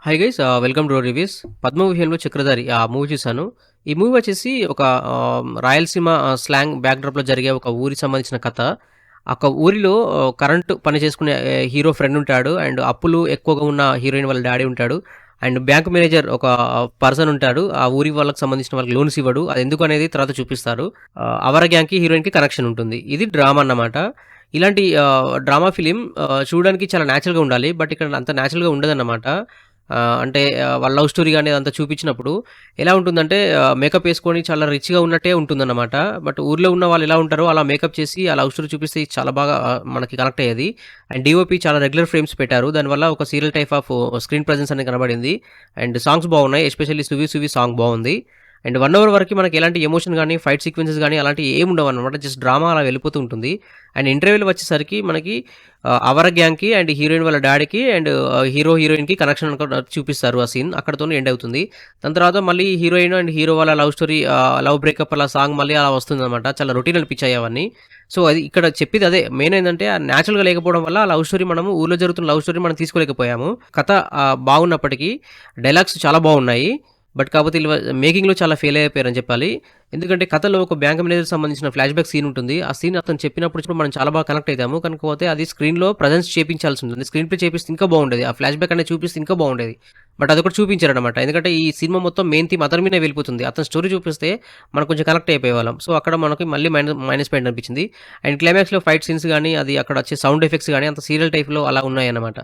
Hi guys welcome two reviews. 'Padma వ్యూహంలో చక్రధారి' ఆ movie చూసాను. ఈ మూవీ వచ్చేసి ఒక రాయలసీమ స్లాంగ్ బ్యాక్‌డ్రాప్‌లో జరిగే ఒక ఊరికి సంబంధించిన కథ. ఒక ఊరిలో కరెంట్ పని చేసుకునే హీరో ఫ్రెండ్ ఉంటాడు. అండ్ అప్పులు ఎక్కువగా ఉన్న హీరోయిన్ వాళ్ళ డ్యాడీ ఉంటాడు. అండ్ బ్యాంక్ మేనేజర్ ఒక పర్సన్ ఉంటాడు. ఆ ఊరి వాళ్ళకి సంబంధించిన వాళ్ళకి లోన్స్ ఇవ్వడు. అది ఎందుకనేది తర్వాత చూపిస్తారు. అవర గ్యాంగ్‌కి హీరోయిన్‌కి కనెక్షన్ ఉంటుంది. ఇది డ్రామా అన్నమాట. ఇలాంటి డ్రామా ఫిల్మ్ చూడడానికి చాలా నేచురల్‌గా ఉండాలి. బట్ ఇక్కడ అంత నేచురల్‌గా ఉండదన్నమాట. అంటే వాళ్ళ లవ్ స్టోరీ గాని అదంతా చూపించినప్పుడు ఎలా ఉంటుందంటే మేకప్ ఏసుకొని చాలా రిచ్‌గా ఉన్నట్టే ఉంటుందన్నమాట. బట్ ఊర్లో ఉన్న వాళ్ళు ఎలా ఉంటారో అలా మేకప్ చేసి ఆ లవ్ స్టోరీ చూపిస్తే ఇది చాలా బాగా మనకి కనెక్ట్ అయ్యేది. అండ్ డీఓపీ చాలా రెగ్యులర్ ఫ్రేమ్స్ పెట్టారు. దానివల్ల ఒక serial type off screen presence అనేది కనబడింది. అండ్ సాంగ్స్ బాగున్నాయి. ఎస్పెషల్లీ 'సువ్వి సువ్వి' సాంగ్ బావుంది. అండ్ 1 అవర్ వరకి మనకి ఎలాంటి ఎమోషన్ గాని, ఫైట్ సీక్వెన్సెస్ గాని అలాంటివి ఏమి ఉండవన్నమాట. జస్ట్ డ్రామా అలా వెళ్ళిపోతూ ఉంటుంది. అండ్ ఇంటర్వెల్ వచ్చేసరికి మనకి అవర గ్యాంగ్‌కి అండ్ హీరోయిన్ వాళ్ళ డ్యాడీకి అండ్ హీరోయిన్‌కి కనెక్షన్ చూపిస్తారు ఆ సీన్. అక్కడితోనే ఎండ్ అవుతుంది. దాని తర్వాత మళ్ళీ హీరోయిన్ అండ్ హీరో వాళ్ళ లవ్ స్టోరీ లవ్ బ్రేకప్ అలా సాంగ్ మళ్ళీ అలా వస్తుందన్నమాట. చాలా రొటీన్ అనిపించాయి అవన్నీ. సో, అది ఇక్కడ చెప్పేది అదే. మెయిన్ ఏందంటే నేచురల్‌గా లేకపోవడం వల్ల ఆ లవ్ స్టోరీ మనము ఊర్లో జరుగుతున్న లవ్ స్టోరీ మనం తీసుకోలేకపోయాము. కథ బాగున్నప్పటికీ డైలాగ్స్ చాలా బాగున్నాయి. బట్ కాపోతే ఈళ్ళు మేకింగ్‌లో చాలా ఫెయిల్ అయిపోయారని చెప్పాలి. ఎందుకంటే కథలో ఒక బ్యాంక్ మేనేజర్‌కి సంబంధించిన ఫ్లాష్‌బ్యాక్ సీన్ ఉంటుంది. ఆ సీన్ అతను చెప్పినప్పుడు మనం చాలా బాగా కనెక్ట్ అయితాము. కాకపోతే అది స్క్రీన్‌లో ప్రెజెన్స్ చేపించాల్సి ఉంటుంది. స్క్రీన్ ప్లే చేపిస్తే ఇంకా బాగుండేది. ఆ ఫ్లాష్‌బ్యాక్ అనేది చూపిస్తే ఇంకా బాగుండేది. బట్ అదొకటి చూపించారనమాట. ఎందుకంటే ఈ సినిమా మొత్తం మెయిన్ థీమ్ అతని మీదే వెళ్ళిపోతుంది. అతని స్టోరీ చూపిస్తే మనం కొంచెం కనెక్ట్ అయిపోయేవాళ్ళం. సో, అక్కడ మనకి మళ్ళీ మైనస్ పాయింట్ అనిపించింది. అండ్ క్లైమాక్స్‌లో ఫైట్ సీన్స్ గాని, అది అక్కడ వచ్చే సౌండ్ ఎఫెక్ట్స్ గాని అంత సీరియల్ టైప్‌లో అలా ఉన్నాయన్నమాట.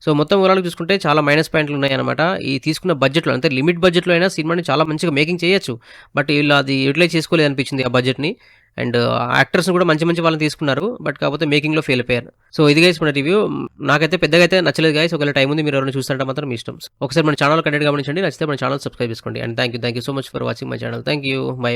సో, మొత్తం ఓవరాల్‌గా చూసుకుంటే చాలా మైనస్ పాయింట్లు ఉన్నాయన్నమాట. ఈ తీసుకున్న బడ్జెట్‌లో అంటే లిమిట్ బడ్జెట్‌లో అయినా సినిమాని చాలా మంచిగా మేకింగ్ చేయొచ్చు. బట్ ఈళ్ళు అది యుటిలైజ్ చేసుకోలేదనిపించింది ఆ బడ్జెట్‌ని. అండ్ యాక్టర్స్‌ని కూడా మంచి మంచి వాళ్ళని తీసుకున్నారు. బట్ కాకపోతే మేకింగ్‌లో ఫెయిల్ అయిపోయారు. సో, ఇది గైస్ మన రివ్యూ. నాకైతే పెద్దగా అయితే నచ్చలేదు గైస్. ఒకవేళ టైం ఉంది మీరు ఎవరైనా చూస్తారంటే మాత్రం మీ ఇష్టం. ఒకసారి మన ఛానల్ కంటెంట్ గమనించండి. నచ్చితే మన ఛానల్ సబ్స్క్రైబ్ చేసుకోండి. And thank you so much for watching my channel. Thank you. By.